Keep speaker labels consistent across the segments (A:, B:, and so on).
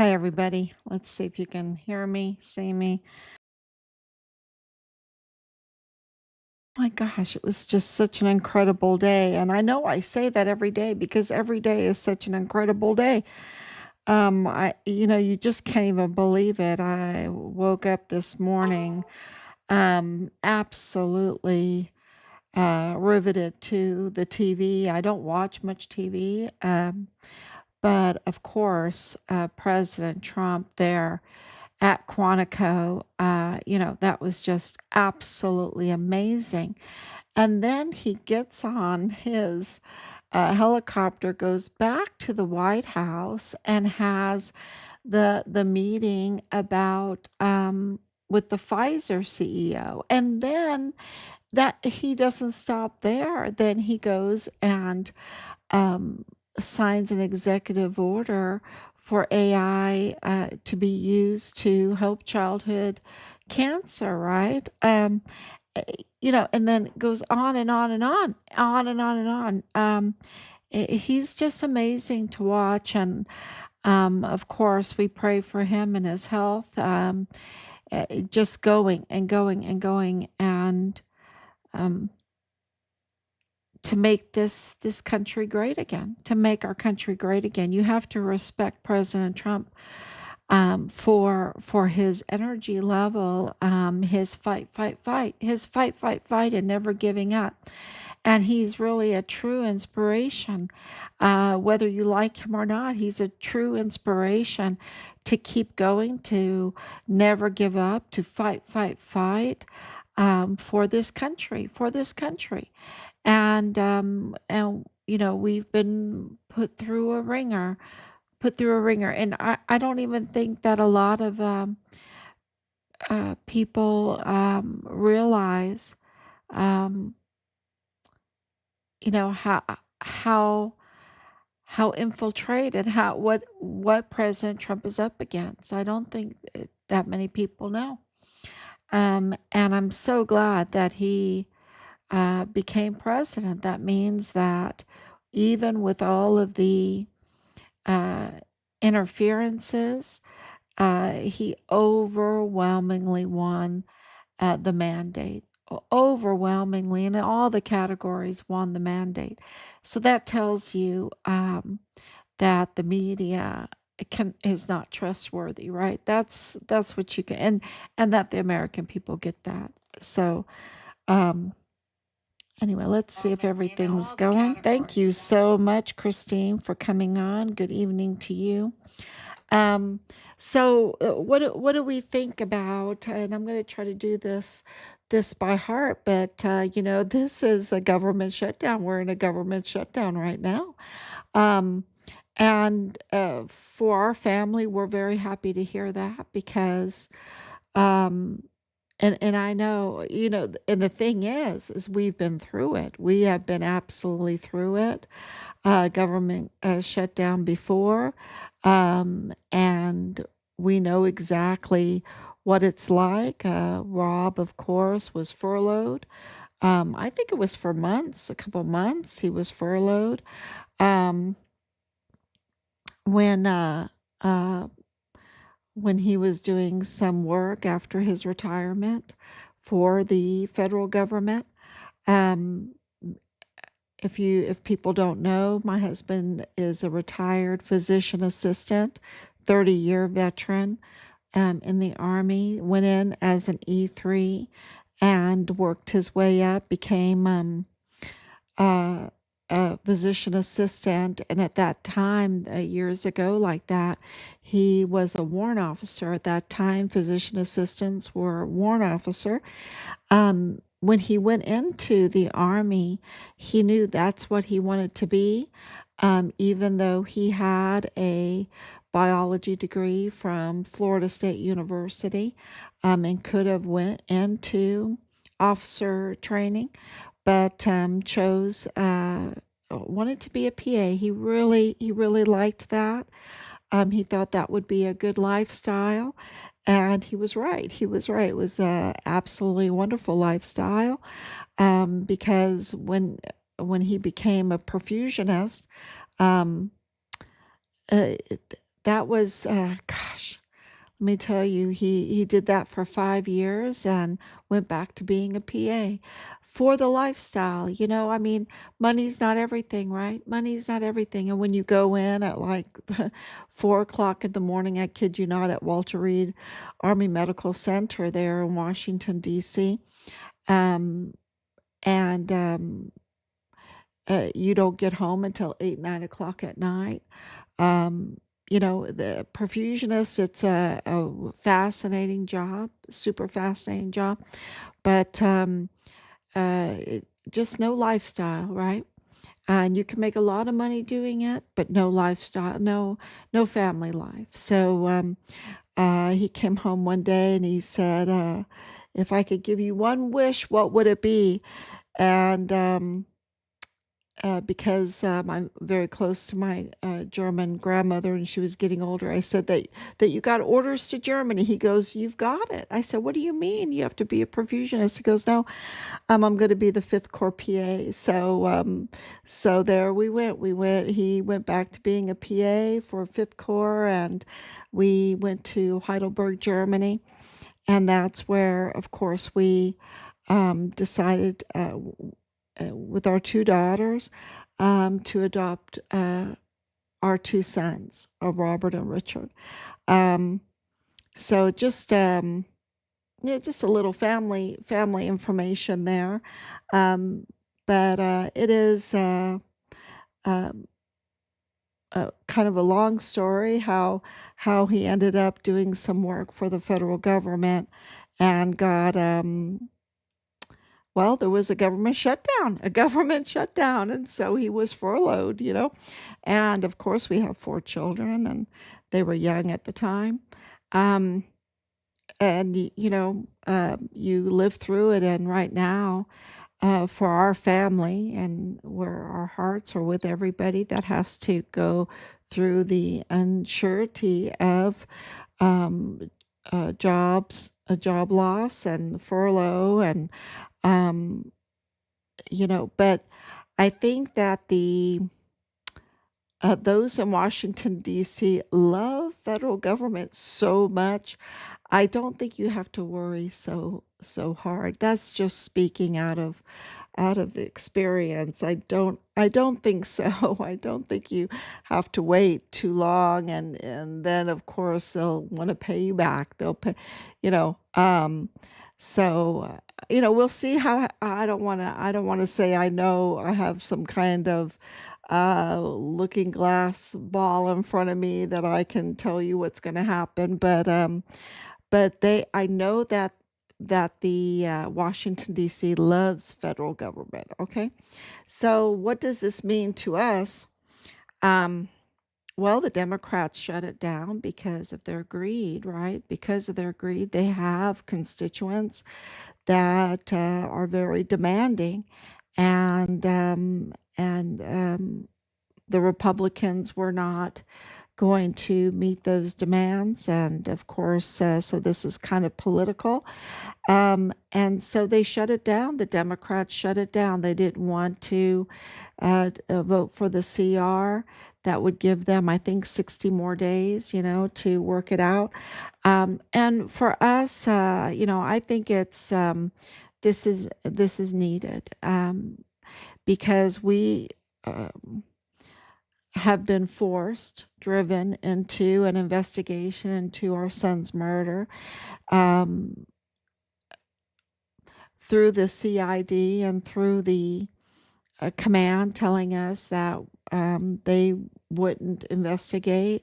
A: Hi, everybody. Let's see if you can hear me, see me. My gosh, it was just such an incredible day. And I know I say that every day because every day is such an incredible day. You just can't even believe it. I woke up this morning, absolutely riveted to the TV. I don't watch much TV. But of course, President Trump there at Quantico, that was just absolutely amazing. And then he gets on his helicopter, goes back to the White House, and has the meeting about with the Pfizer CEO. And then that he doesn't stop there. Then he goes and um, signs an executive order for AI to be used to help childhood cancer, right? And then it goes on and on and on and on and on. He's just amazing to watch. And of course, we pray for him and his health, just going and going and going. And um, to make this country great again, to make our country great again. You have to respect President Trump for his energy level, his fight, and never giving up. And he's really a true inspiration. Whether you like him or not, he's a true inspiration to keep going, to never give up, to fight, for this country, and we've been put through a ringer. And I don't even think that a lot of people realize, um, how how how infiltrated, how what President Trump is up against. I don't think that many people know. And I'm so glad that he became president. That means that even with all of the uh, interferences, he overwhelmingly won the mandate. Overwhelmingly, in all the categories, won the mandate. So that tells you that the media is not trustworthy, right? That's what you can, and that the American people get that. So um, anyway, let's see if everything's going. Thank you so much, Christine, for coming on. Good evening to you. Um, what do we think about? And I'm going to try to do this by heart, but this is a government shutdown. We're in a government shutdown right now. Um, and for our family, we're very happy to hear that because um, and I know, and the thing is we've been through it. We have been absolutely through it. Government shutdown before, and we know exactly what it's like. Rob, of course, was furloughed. I think it was for months, a couple months. He was furloughed. Um, when uh, when he was doing some work after his retirement for the federal government. Um, if people don't know, my husband is a retired physician assistant, 30-year veteran in the Army, went in as an E3 and worked his way up, became uh, a physician assistant. And at that time, years ago, like that, he was a warrant officer. At that time, physician assistants were warrant officer. When he went into the Army, he knew that's what he wanted to be, even though he had a biology degree from Florida State University, and could have went into officer training, but chose wanted to be a PA. He really liked that. He thought that would be a good lifestyle, and he was right. He was right. It was a absolutely wonderful lifestyle, because when he became a perfusionist, um, uh, that was, gosh, let me tell you, he did that for 5 years and went back to being a PA for the lifestyle, I mean, money's not everything, right? Money's not everything, and when you go in at, like, 4 o'clock in the morning, I kid you not, at Walter Reed Army Medical Center there in Washington, DC, um, and, you don't get home until 8, 9 o'clock at night. Um, the perfusionist, it's a fascinating job, super fascinating job, but just no lifestyle, right? And you can make a lot of money doing it, but no lifestyle, no family life. So he came home one day and he said, "If I could give you one wish, what would it be?" And because I'm very close to my German grandmother, and she was getting older. I said that you got orders to Germany. He goes, "You've got it." I said, "What do you mean? You have to be a perfusionist?" He goes, "No, I'm going to be the Fifth Corps PA." So there we went. He went back to being a PA for Fifth Corps, and we went to Heidelberg, Germany, and that's where, of course, we decided. With our two daughters, to adopt our two sons, Robert and Richard. Um, so yeah, just a little family information there. Um, but it is um, kind of a long story how he ended up doing some work for the federal government and got well, there was a government shutdown, and so he was furloughed. And of course, we have 4 children, and they were young at the time. Um, and you live through it, and right now, for our family, and where our hearts are with everybody that has to go through the uncertainty of um, a job loss and furlough and um, but I think that the those in Washington, D.C. love federal government so much. I don't think you have to worry so hard. That's just speaking out of the experience. I don't think so. I don't think you have to wait too long, and then of course they'll want to pay you back. They'll pay, you know. So we'll see how. I don't want to say I know I have some kind of looking glass ball in front of me that I can tell you what's going to happen, but I know that the Washington D.C. loves federal government. Okay, so what does this mean to us? Um, well, the Democrats shut it down because of their greed, right? Because of their greed, they have constituents that are very demanding, and the Republicans were not going to meet those demands. And of course, so this is kind of political. And so they shut it down. The Democrats shut it down. They didn't want to vote for the CR. That would give them, I think, 60 more days, to work it out. And for us, I think this is needed because we um, have been driven into an investigation into our son's murder. Um, through the CID and through the command telling us that they wouldn't investigate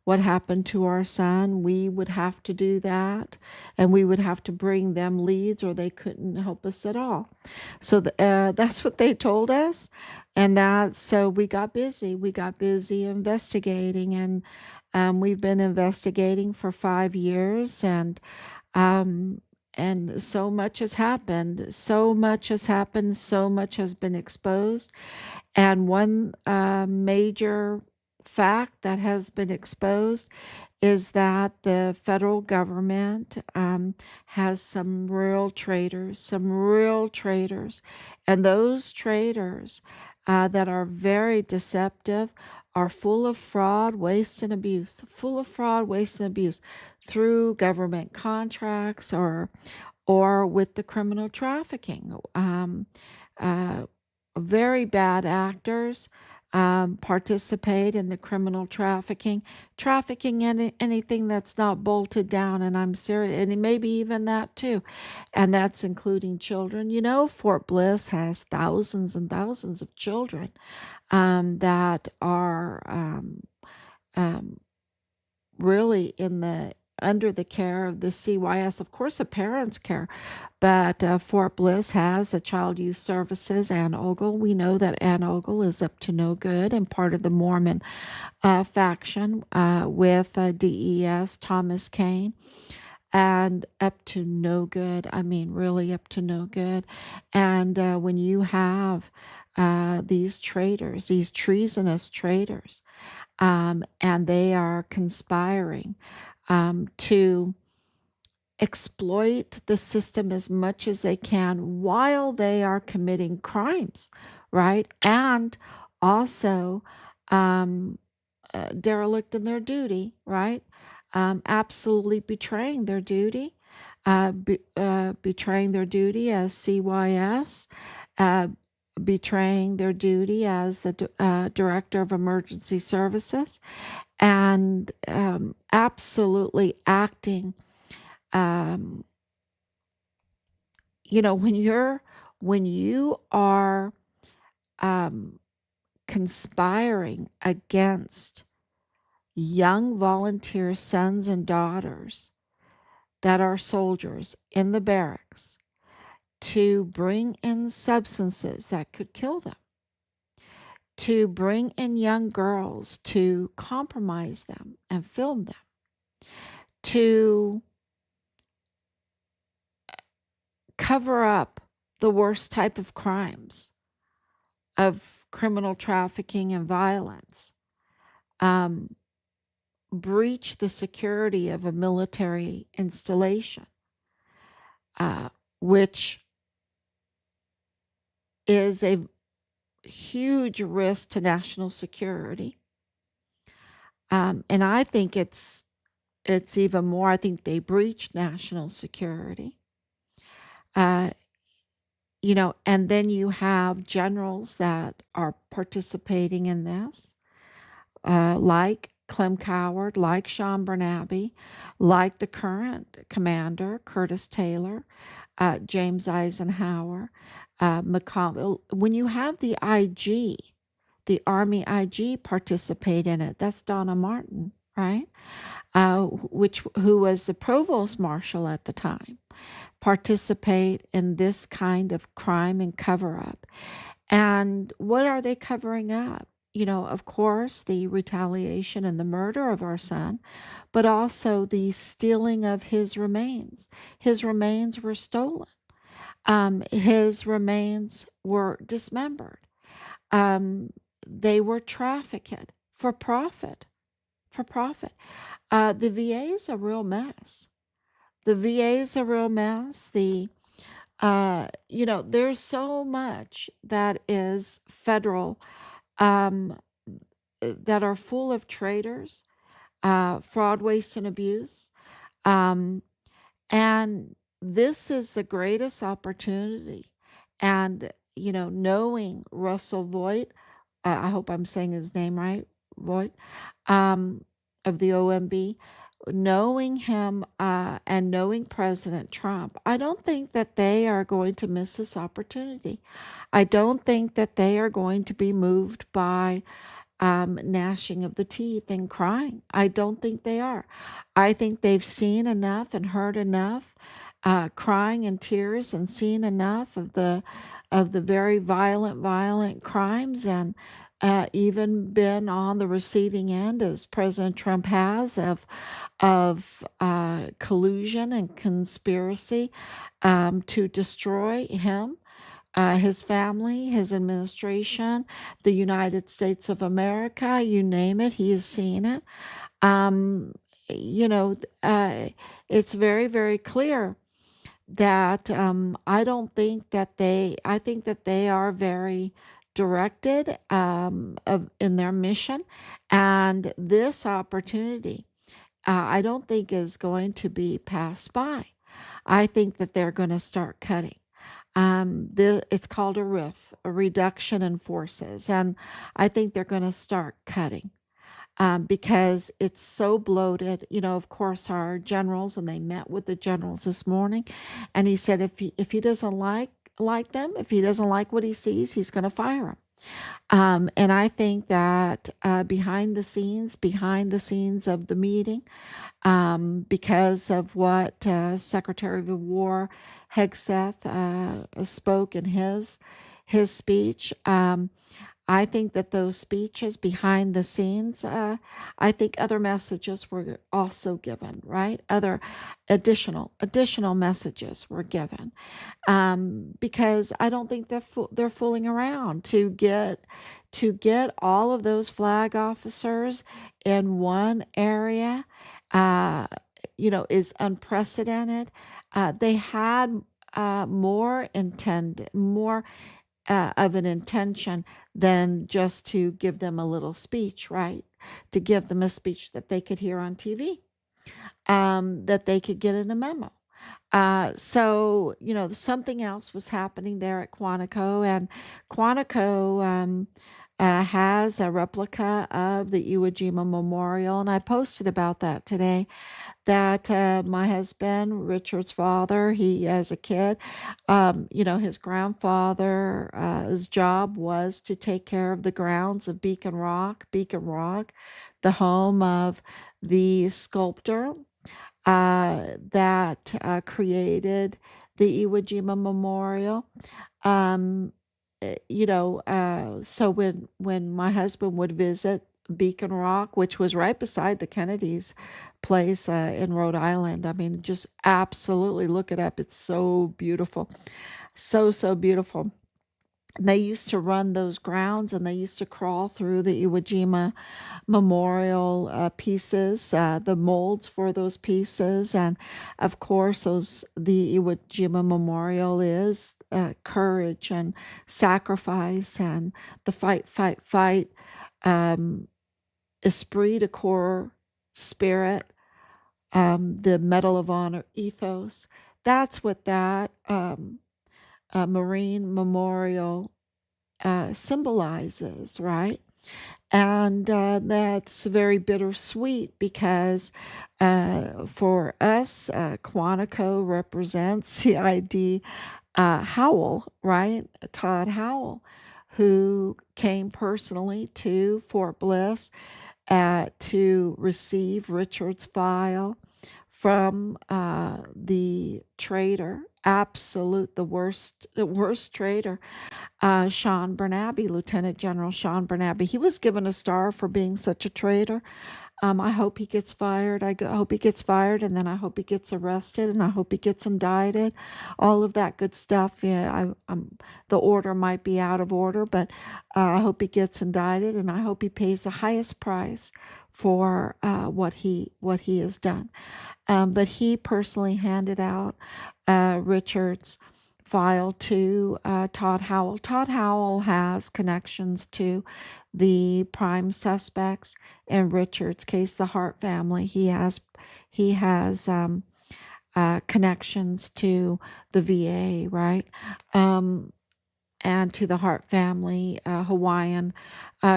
A: what happened to our son. We would have to do that, and we would have to bring them leads, or they couldn't help us at all. So that's what they told us, and so we got busy. We got busy investigating, and we've been investigating for 5 years, um, and so much has happened. So much has happened. So much has been exposed. And one major fact that has been exposed is that the federal government has some real traitors, and those traitors that are very deceptive, are full of fraud, waste, and abuse, full of fraud, waste, and abuse through government contracts or with the criminal trafficking. Uh, Very bad actors participate in the criminal trafficking anything that's not bolted down. And I'm serious, and maybe even that too. And that's including children. Fort Bliss has thousands and thousands of children that are um, really in the under the care of the CYS. Of course, the parents care, but Fort Bliss has a child youth services. Ann Ogle. We know that Ann Ogle is up to no good and part of the Mormon faction with DES Thomas Kane. And up to no good. I mean, really up to no good. And when you have these traitors, these treasonous traitors, and they are conspiring to exploit the system as much as they can while they are committing crimes, right? And also derelict in their duty, right? Absolutely betraying their duty, betraying their duty as CYS, uh, betraying their duty as the director of emergency services, and absolutely acting. Um, when you are um, conspiring against young volunteer sons and daughters that are soldiers in the barracks to bring in substances that could kill them, to bring in young girls to compromise them and film them, to cover up the worst type of crimes of criminal trafficking and violence, um, breach the security of a military installation, which is a huge risk to national security. And I think it's even more. I think they breached national security. Uh, and then you have generals that are participating in this, like Clem Coward, like Sean Bernabe, like the current commander, Curtis Taylor, James Eisenhower, McConnell. When you have the IG, the Army IG participate in it, that's Donna Martin, right? Who was the provost marshal at the time, participate in this kind of crime and cover up. And what are they covering up? Of course, the retaliation and the murder of our son, but also the stealing of his remains. His remains were stolen. His remains were dismembered. Um, they were trafficked for profit. For profit. The VA is a real mess. The VA is a real mess. There's so much that is federal, um, that are full of traitors, fraud, waste, and abuse. Um, and this is the greatest opportunity. And, knowing Russell Voigt, I hope I'm saying his name right, Voigt, um, of the OMB, knowing him and knowing President Trump, I don't think that they are going to miss this opportunity. I don't think that they are going to be moved by gnashing of the teeth and crying. I don't think they are. I think they've seen enough and heard enough, crying and tears, and seen enough of the very violent crimes, and even been on the receiving end, as President Trump has, of collusion and conspiracy to destroy him, his family, his administration, the United States of America, you name it, he has seen it. Um, you know, it's very, very clear that I think that they are very directed in their mission. And this opportunity, I don't think is going to be passed by. I think that they're going to start cutting. It's called a RIF, a reduction in forces. And I think they're going to start cutting because it's so bloated. Of course, our generals, and they met with the generals this morning, and he said if he doesn't like them, if he doesn't like what he sees, he's going to fire them. And I think that behind the scenes of the meeting, because of what Secretary of the War Hegseth spoke in his speech. I think that those speeches behind the scenes, I think other messages were also given, right? Other additional messages were given, because I don't think they're fooling around to get all of those flag officers in one area. Uh, is unprecedented. They had more of an intention than just to give them a little speech, right? To give them a speech that they could hear on TV, that they could get in a memo. So, something else was happening there at Quantico, and Quantico has a replica of the Iwo Jima Memorial, and I posted about that today. That my husband, Richard's father, he as a kid, his grandfather, his job was to take care of the grounds of Beacon Rock, the home of the sculptor that created the Iwo Jima Memorial. Um, so when my husband would visit Beacon Rock, which was right beside the Kennedys' place in Rhode Island, I mean, just absolutely look it up. It's so beautiful, so beautiful. They used to run those grounds, and they used to crawl through the Iwo Jima memorial pieces, the molds for those pieces. And of course, the Iwo Jima memorial is courage and sacrifice and the fight, um, esprit de corps spirit, the Medal of Honor ethos. That's what that Marine memorial symbolizes, right? And that's very bittersweet because for us, Quantico represents CID Howell, right? Todd Howell, who came personally to Fort Bliss to receive Richard's file from the traitor, the worst traitor, Sean Bernabe, Lieutenant General Sean Bernabe. He was given a star for being such a traitor. I hope he gets fired. Hope he gets fired, and then I hope he gets arrested, and I hope he gets indicted. All of that good stuff. Yeah, the order might be out of order, but I hope he gets indicted, and I hope he pays the highest price for what he has done. But he personally handed out Richard's file to Todd Howell. Todd Howell has connections to the prime suspects in Richard's case, the Hart family. He has connections to the VA, right? And to the Hart family, Hawaiian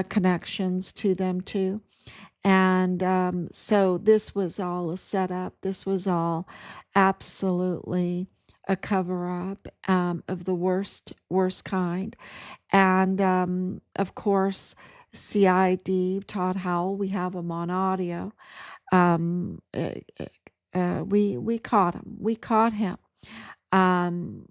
A: connections to them too. And so this was all a setup. This was all absolutely a cover up of the worst kind. And of course, CID, Todd Howell, we have him on audio. Um, uh, we caught him. We caught him. Um,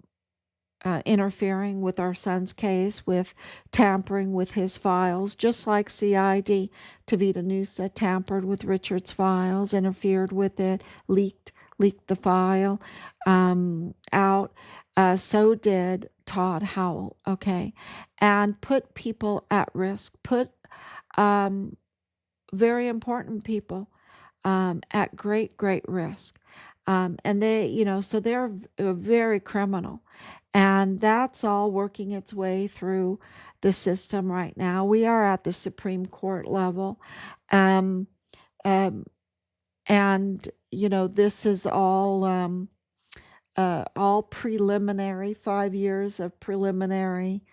A: interfering with our son's case, with tampering with his files, just like CID. Tavita Nusa tampered with Richard's files, interfered with it, leaked the file out. So did Todd Howell, okay, and put people at risk, put um, very important people at great risk. And so they're very criminal. And that's all working its way through the system right now. We are at the Supreme Court level. Um, um, and, this is all preliminary, 5 years of preliminary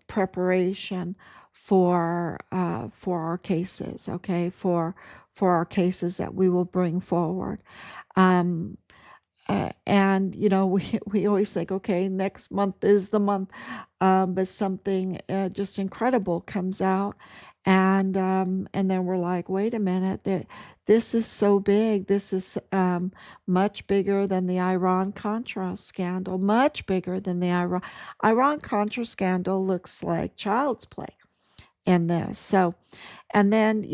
A: preparation for our cases, okay, for our cases that we will bring forward. Um, and we always think, okay, next month is the month, but something just incredible comes out, and then we're like, wait a minute, this is so big. This is much bigger than the Iran Contra scandal. Much bigger than the Iran Contra scandal. Looks like child's play in this. So, and then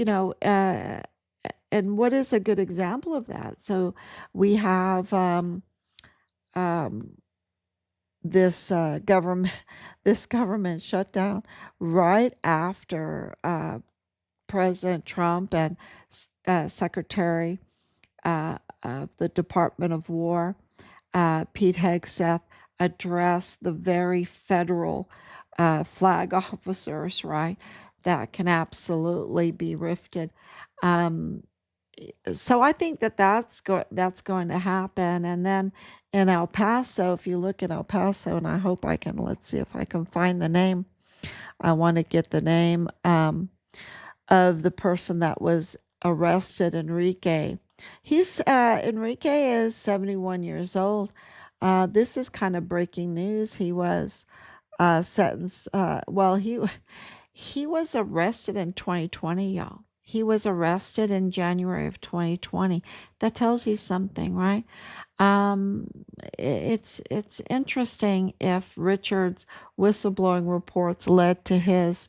A: and what is a good example of that? So we have um, this government this government shutdown right after President Trump and Secretary of the Department of War, Pete Hegseth, addressed the very federal flag officers, right, that can absolutely be rifted. Um, so I think that that's going to happen. And then in El Paso, if you look at El Paso, and I hope I can, let's see if I can find the name. I want to get the name of the person that was arrested, Enrique. Enrique is 71 years old. This is kind of breaking news. He was sentenced. Well, he was arrested in 2020, y'all. He was arrested in January of 2020. That tells you something, right? Um, it's interesting if Richard's whistleblowing reports led to his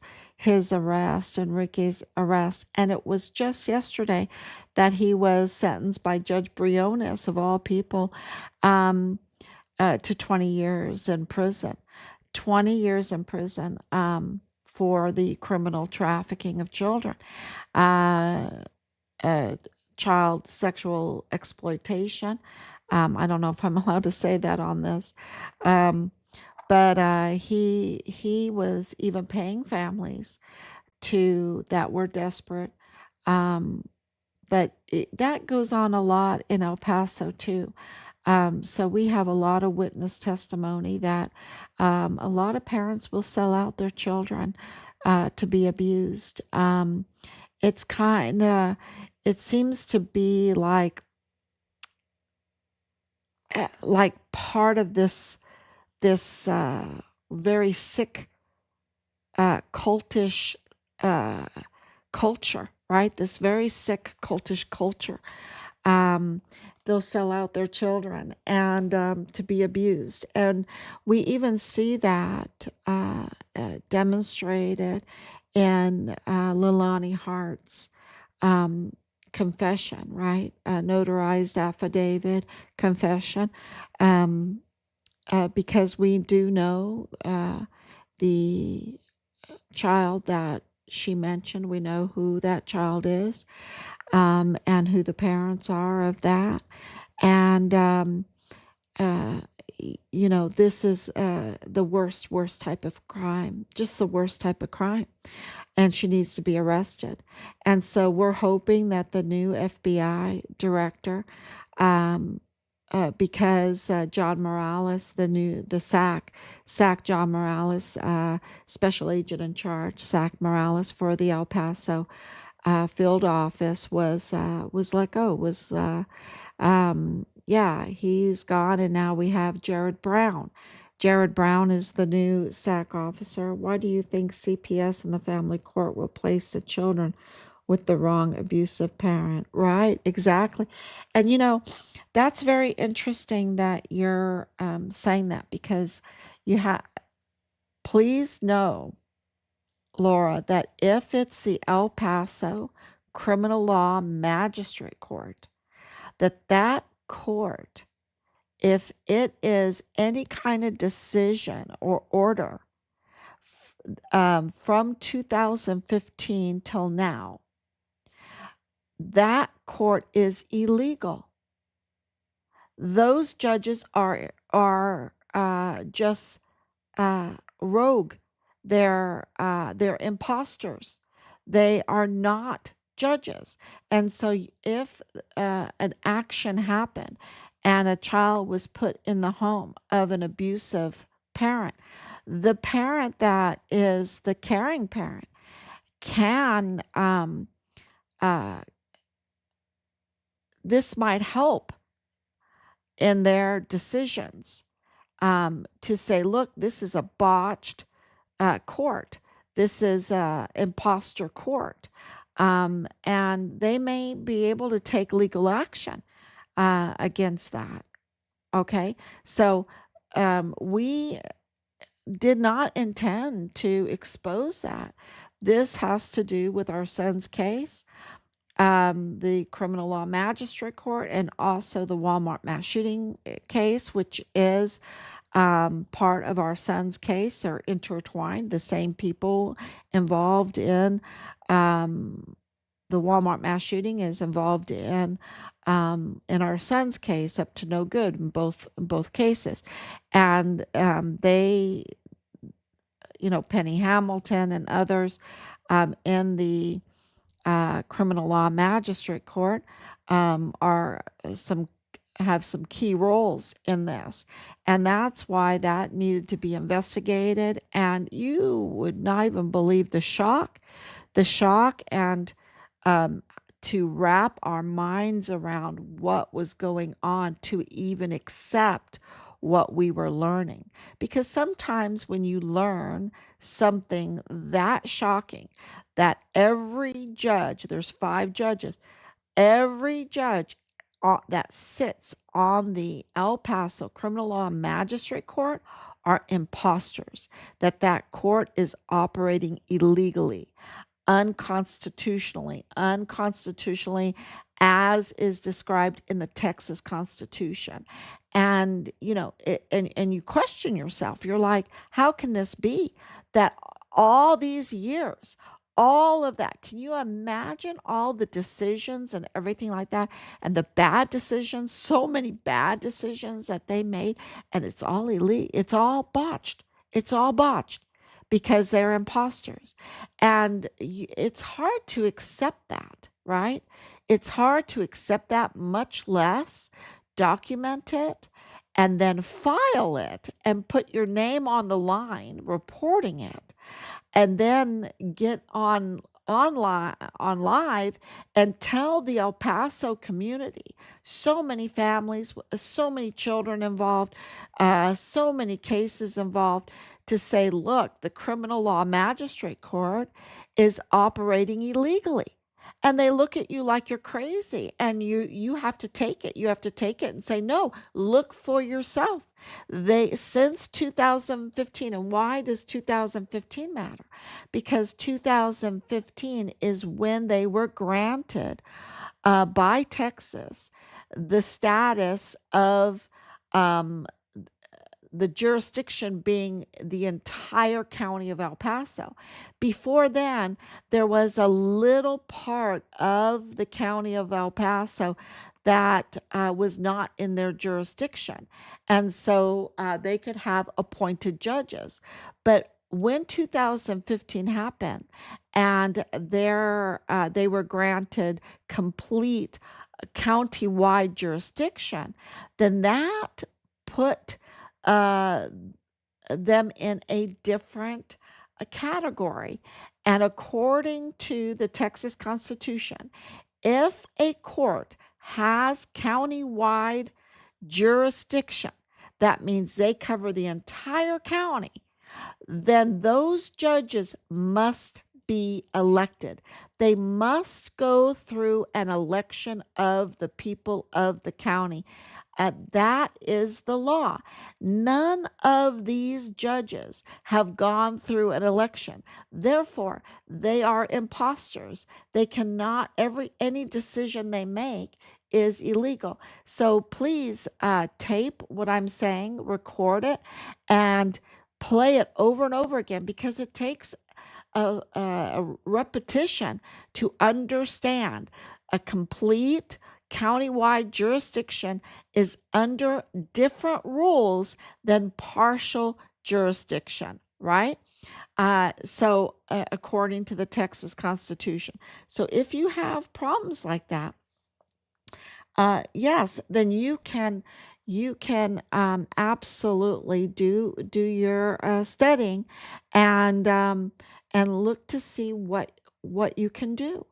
A: arrest, Enrique's arrest, and it was just yesterday that he was sentenced by Judge Briones, of all people, um, to 20 years in prison. 20 years in prison for the criminal trafficking of children, uh, uh, child sexual exploitation. I don't know if I'm allowed to say that on this, um, but he was even paying families to that were desperate. Um, but that goes on a lot in El Paso too. So we have a lot of witness testimony that a lot of parents will sell out their children to be abused. It's kind of, it seems to be like part of this very sick cultish uh, culture, right? This very sick cultish culture. Um, they'll sell out their children and to be abused, and we even see that demonstrated in Lilani Hart's um, confession, right? Notarized affidavit confession, um, because we do know the child that she mentioned. We know who that child is, and who the parents are of that. And, uh, this is the worst type of crime, just the worst type of crime. And she needs to be arrested. And so we're hoping that the new FBI director, um, because John Morales, the SAC John Morales, special agent in charge, SAC Morales for the El Paso field office was let go. Yeah, he's gone, and now we have Jared Brown. Jared Brown is the new SAC officer. Why do you think CPS and the family court will place the children with the wrong abusive parent? Right, exactly. And that's very interesting that you're saying that, because you have, please know, Laura, that if it's the El Paso Criminal Law Magistrate Court, that court, if it is any kind of decision or order from 2015 till now, that court is illegal. Those judges are just rogue. they're imposters. They are not judges. And so if an action happened and a child was put in the home of an abusive parent, the parent that is the caring parent can uh, this might help in their decisions, to say, look, this is a botched court. This is imposter court. And they may be able to take legal action against that. Okay. So we did not intend to expose that. This has to do with our son's case, the criminal law magistrate court, and also the Walmart mass shooting case, which is part of our son's case, are intertwined. The same people involved the Walmart mass shooting is involved in our son's case, up to no good in both cases. And they, Penny Hamilton and others in the criminal law magistrate court are have some key roles in this. And that's why that needed to be investigated. And you would not even believe the shock and to wrap our minds around what was going on, to even accept what we were learning. Because sometimes when you learn something that shocking, that every judge, there's 5 judges, every judge that sits on the El Paso Criminal Law Magistrate Court are imposters, that court is operating illegally, unconstitutionally as is described in the Texas Constitution. And and you question yourself. You're like, how can this be that all these years, all of that, can you imagine all the decisions and everything like that, and the bad decisions, so many bad decisions that they made, and it's all illegal, it's all botched, because they're imposters. And it's hard to accept that, right? It's hard to accept that, much less document it and then file it and put your name on the line reporting it, and then get on live and tell the El Paso community, so many families, so many children involved, so many cases involved, to say, look, the criminal law magistrate court is operating illegally. And they look at you like you're crazy, and you have to take it. You have to take it and say, no, look for yourself. They, since 2015, and why does 2015 matter? Because 2015 is when they were granted by Texas the status of the jurisdiction being the entire county of El Paso. Before then, there was a little part of the county of El Paso that was not in their jurisdiction. And so they could have appointed judges. But when 2015 happened and they were granted complete county-wide jurisdiction, then that put them in a different category. And according to the Texas Constitution, if a court has county-wide jurisdiction, that means they cover the entire county, then those judges must be elected. They must go through an election of the people of the county. That is the law. None of these judges have gone through an election. Therefore, they are imposters. They cannot, any decision they make is illegal. So please tape what I'm saying, record it, and play it over and over again, because it takes a repetition to understand. A complete countywide jurisdiction is under different rules than partial jurisdiction, right? According to the Texas Constitution. So if you have problems like that, yes, then you can absolutely do your studying, and look to see what you can do.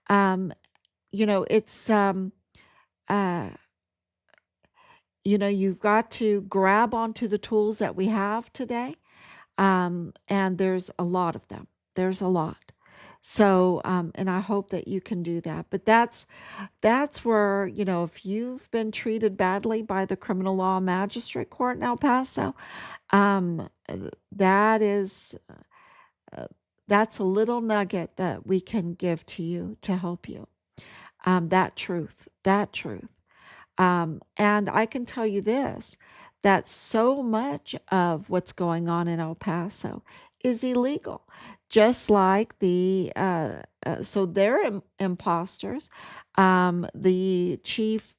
A: Um, it's uh, you've got to grab onto the tools that we have today, and there's a lot of them. There's a lot. So, and I hope that you can do that. But that's where, if you've been treated badly by the criminal law magistrate court in El Paso, that is, uh, that's a little nugget that we can give to you to help you. That truth. And I can tell you this, that so much of what's going on in El Paso is illegal. Just like so they're imposters. The chief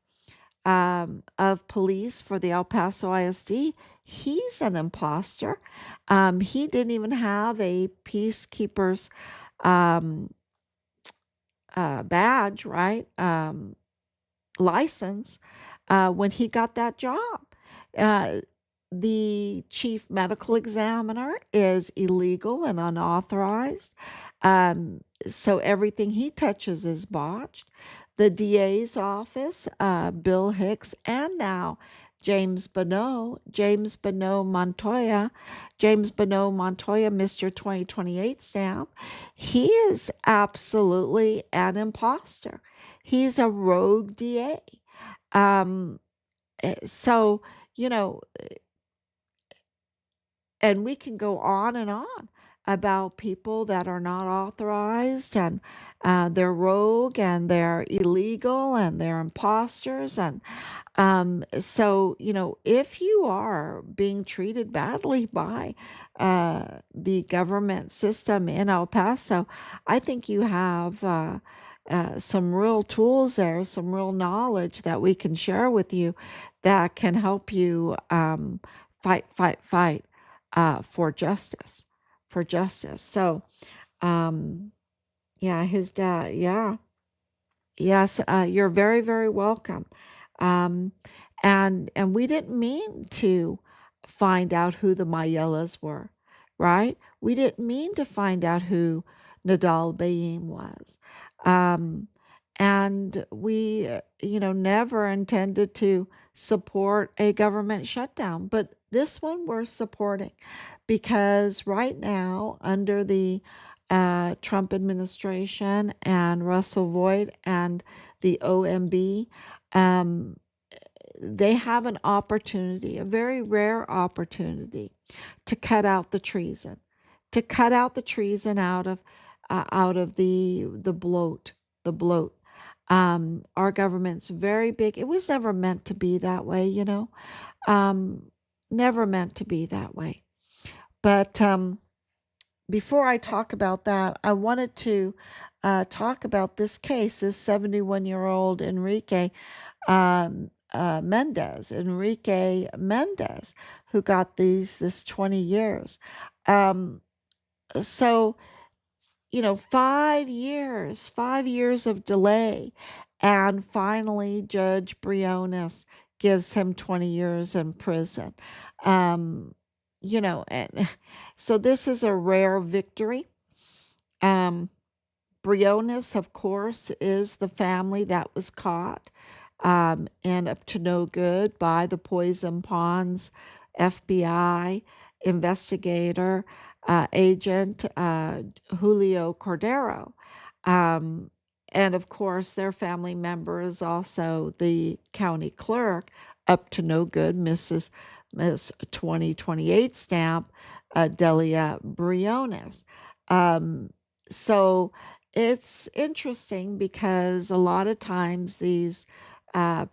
A: of police for the El Paso ISD, he's an imposter. He didn't even have a peacekeeper's um, badge, right? License when he got that job. Uh, the chief medical examiner is illegal and unauthorized. So everything he touches is botched. The DA's office, Bill Hicks, and now James Bonneau Montoya, Mr. 2028 stamp, he is absolutely an imposter. He's a rogue DA. Um, so, you know, and we can go on and on about people that are not authorized, and they're rogue and they're illegal and they're imposters. And so, if you are being treated badly by the government system in El Paso, I think you have some real tools there, some real knowledge that we can share with you that can help you fight for justice, for justice. So, um, yeah, his dad, yeah. Yes, you're very, very welcome. Um, and we didn't mean to find out who the Mayellas were, right? We didn't mean to find out who Nadal Bayim was. Um, and we, never intended to support a government shutdown, but this one we're supporting because right now, under the Trump administration and Russell Voigt and the OMB, um, they have an opportunity, a very rare opportunity, to cut out the treason, out of the bloat, the bloat. Our government's very big. It was never meant to be that way, um, never meant to be that way. But before I talk about that, I wanted to talk about this case, this 71-year-old Enrique Mendez, who got this 20 years. Um, so, 5 years of delay, and finally Judge Briones gives him 20 years in prison. And so this is a rare victory. Um, Briones, of course, is the family that was caught and up to no good by the Poison Ponds FBI investigator agent Julio Cordero. Um, and of course, their family member is also the county clerk, up to no good, Miss 2028 stamp, Delia Briones. Um, so it's interesting because a lot of times these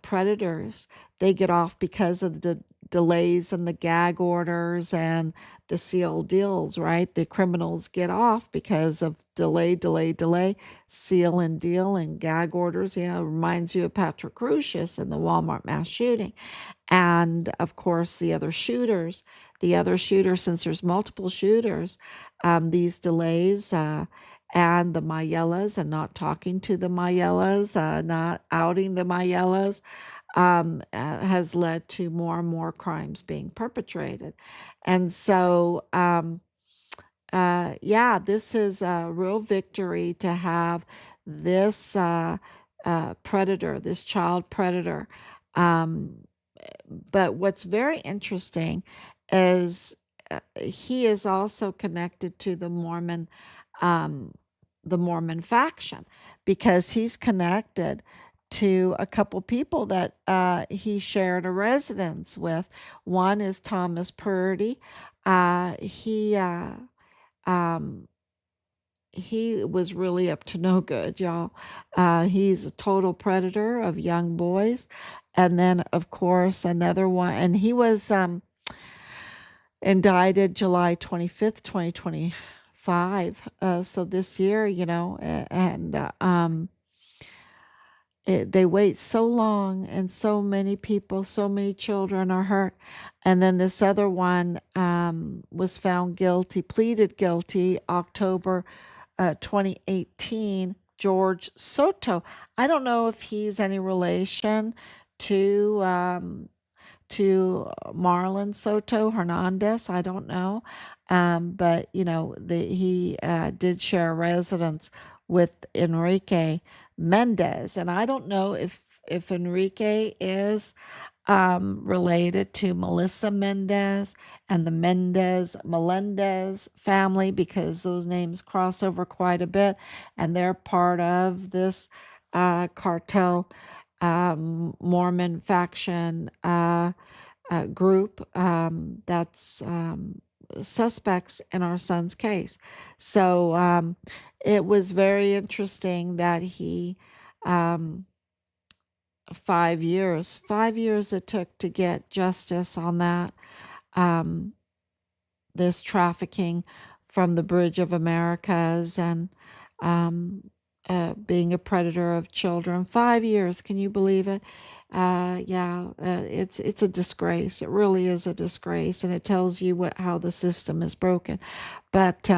A: predators, they get off because of the delays and the gag orders and the seal deals, right? The criminals get off because of delay, seal and deal and gag orders. You know, it reminds you of Patrick Crucius and the Walmart mass shooting. And of course, the other shooters, since there's multiple shooters, these delays and the Mayellas and not talking to the Mayellas, not outing the Mayellas, has led to more and more crimes being perpetrated. And so, yeah, this is a real victory to have this predator, this child predator. Um, but what's very interesting is he is also connected to um, the Mormon faction, because he's connected to a couple people that he shared a residence with. One is Thomas Purdy. He um, he was really up to no good, y'all. He's a total predator of young boys. And then, of course, another one, and he was indicted July 25th, 2025. So this year, and they wait so long, and so many people, so many children are hurt. And then this other one was found guilty, pleaded guilty, October 2018, George Soto. I don't know if he's any relation to Marlon Soto Hernandez. I don't know. But, he did share a residence with Enrique Mendez. And I don't know if Enrique is related to Melissa Mendez and the Melendez family, because those names cross over quite a bit, and they're part of this cartel Mormon faction group that's suspects in our son's case. So it was very interesting that he um, 5 years it took to get justice on that, um, this trafficking from the Bridge of Americas, and um, being a predator of children. 5 years, can you believe it? Yeah, it's a disgrace. It really is a disgrace, and it tells you how the system is broken. But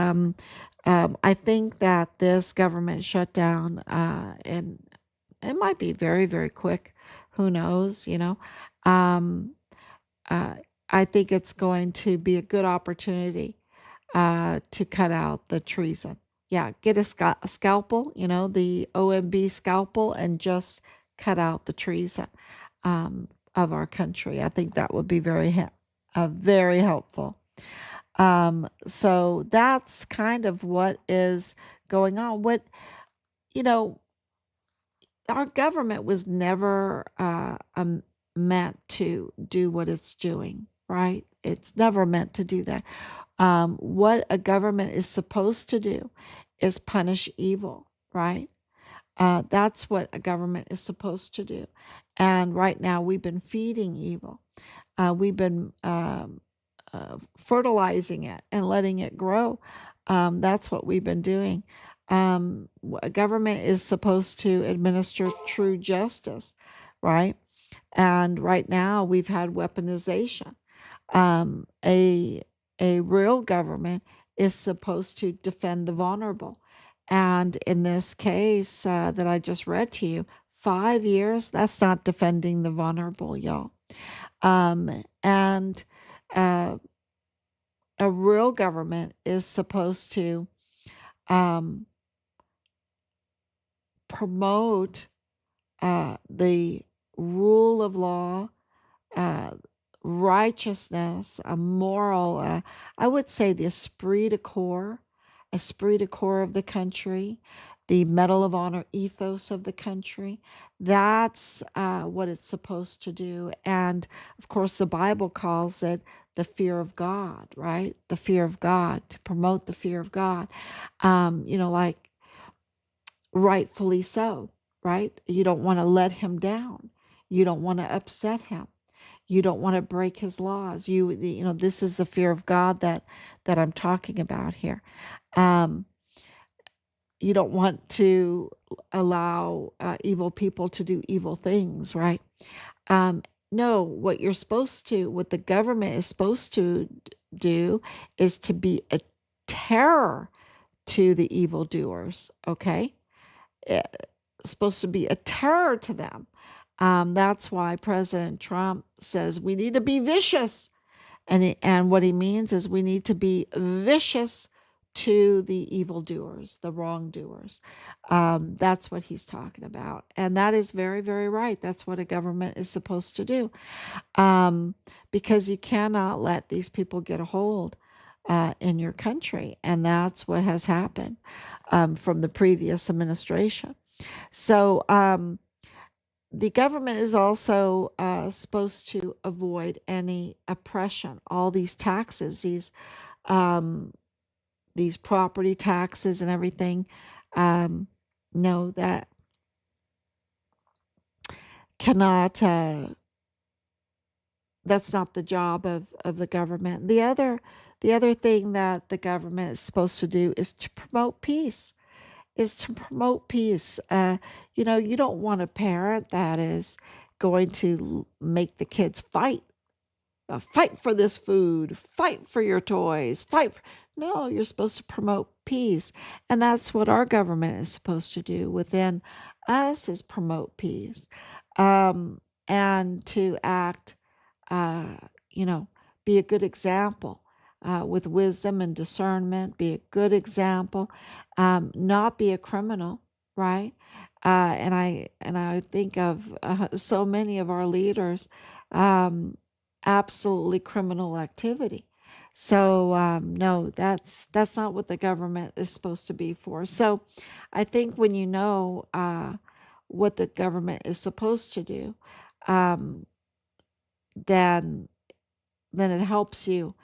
A: I think that this government shutdown, and it might be very, very quick. Who knows? Um, uh, I think it's going to be a good opportunity to cut out the treason. Yeah, get a scalpel, the OMB scalpel, and just cut out the treason of our country. I think that would be very helpful. So that's kind of what is going on. You know, our government was never meant to do what it's doing, right? It's never meant to do that. What a government is supposed to do is punish evil, right? That's what a government is supposed to do. And right now, we've been feeding evil. We've been fertilizing it and letting it grow. That's what we've been doing. A government is supposed to administer true justice, right? And right now, we've had weaponization. A real government is supposed to defend the vulnerable. And in this case that I just read to you, 5 years, that's not defending the vulnerable, y'all. And uh, a real government is supposed to um, promote the rule of law, uh, righteousness, a moral, I would say the esprit de corps of the country, the Medal of Honor ethos of the country. That's what it's supposed to do. And of course, the Bible calls it the fear of God, right? The fear of God, to promote the fear of God. Like rightfully so, right? You don't want to let him down. You don't want to upset him. You don't want to break his laws. This is the fear of God that I'm talking about here. Um, you don't want to allow evil people to do evil things, right? Um, no, what the government is supposed to do is to be a terror to the evildoers, okay? It's supposed to be a terror to them. That's why President Trump says we need to be vicious. And what he means is we need to be vicious to the evildoers, the wrongdoers. That's what he's talking about. And that is very, very right. That's what a government is supposed to do. Um, because you cannot let these people get a hold in your country. And that's what has happened from the previous administration. So, the government is also supposed to avoid any oppression. All these taxes, um, these property taxes and everything, no, that cannot. That's not the job of the government. The other thing that the government is supposed to do is to promote peace. Is to promote peace. You don't want a parent that is going to make the kids fight. Fight for this food, fight for your toys, fight for. No, you're supposed to promote peace. And that's what our government is supposed to do within us is promote peace. And to act, uh, you know, be a good example with wisdom and discernment, be a good example, not be a criminal, right? And I think of so many of our leaders, um, absolutely criminal activity. So no, that's not what the government is supposed to be for. So I think when you know what the government is supposed to do, um, then it helps you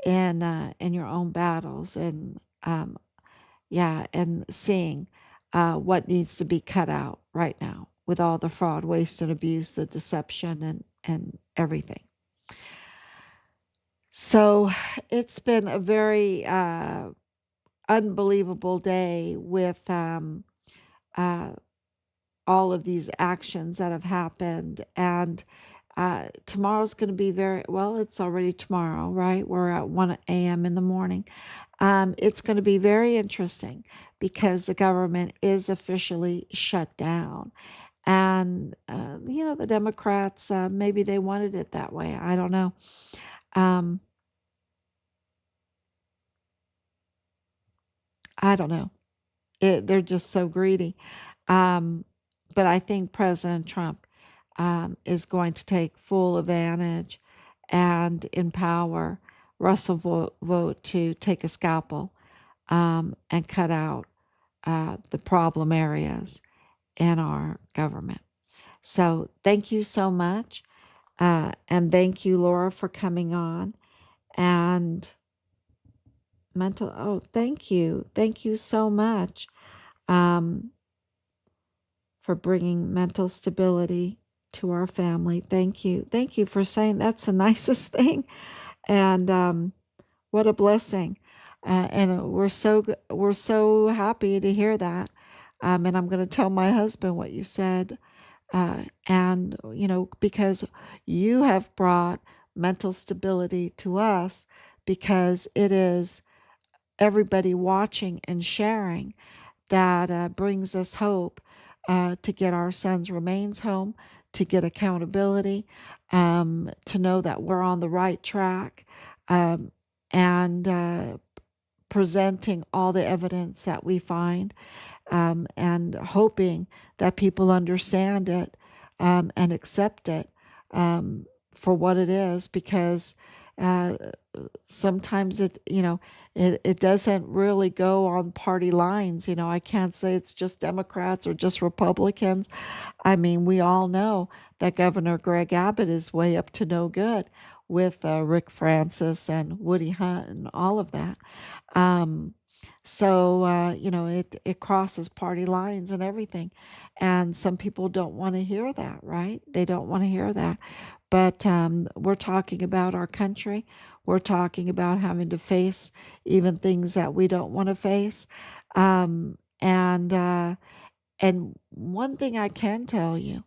A: in your own battles and yeah, and seeing what needs to be cut out right now with all the fraud, waste, and abuse, the deception, and everything. So it's been a very unbelievable day with uh, all of these actions that have happened. And tomorrow's going to be very well, it's already tomorrow, right? We're at 1 a.m. in the morning. It's going to be very interesting because the government is officially shut down. And, the Democrats, maybe they wanted it that way. I don't know. Um, I don't know. They're just so greedy. Um, but I think President Trump is going to take full advantage and empower Russell Vogt to take a scalpel and cut out the problem areas in our government. So thank you so much. And thank you, Laura, for coming on. And thank you. Thank you so much um, for bringing mental stability to our family. Thank you. Thank you for saying that's the nicest thing. And what a blessing. And we're so happy to hear that. And I'm going to tell my husband what you said. And, because you have brought mental stability to us because it is everybody watching and sharing that brings us hope to get our son's remains home, to get accountability, to know that we're on the right track, and presenting all the evidence that we find, and hoping that people understand it and accept it for what it is, because uh, sometimes it doesn't really go on party lines. I can't say it's just Democrats or just Republicans. I mean, we all know that Governor Greg Abbott is way up to no good with Rick Francis and Woody Hunt and all of that. Um, So, it crosses party lines and everything. And some people don't want to hear that, right? They don't want to hear that. But we're talking about our country. We're talking about having to face even things that we don't want to face. And one thing I can tell you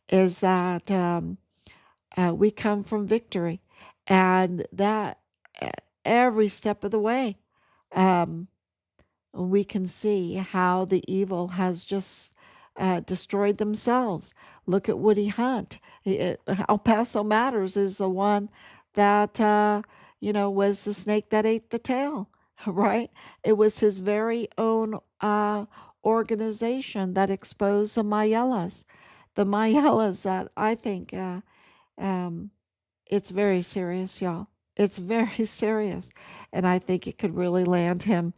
A: is that we come from victory, and that every step of the way. Um, we can see how the evil has just destroyed themselves. Look at Woody Hunt. El Paso Matters is the one that, was the snake that ate the tail, right? It was his very own organization that exposed the Mayellas. The Mayellas that I think um, it's very serious, y'all. It's very serious. And I think it could really land him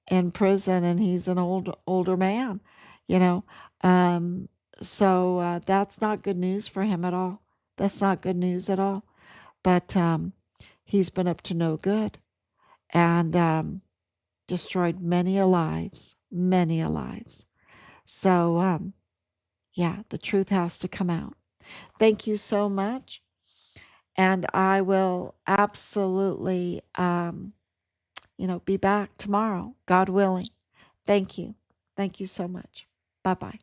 A: in prison, and he's an older man, you know. Um, so that's not good news for him at all. That's not good news at all. But he's been up to no good, and destroyed many a lives. So yeah, the truth has to come out. Thank you so much, and I will absolutely, be back tomorrow, God willing. Thank you. Thank you so much. Bye bye.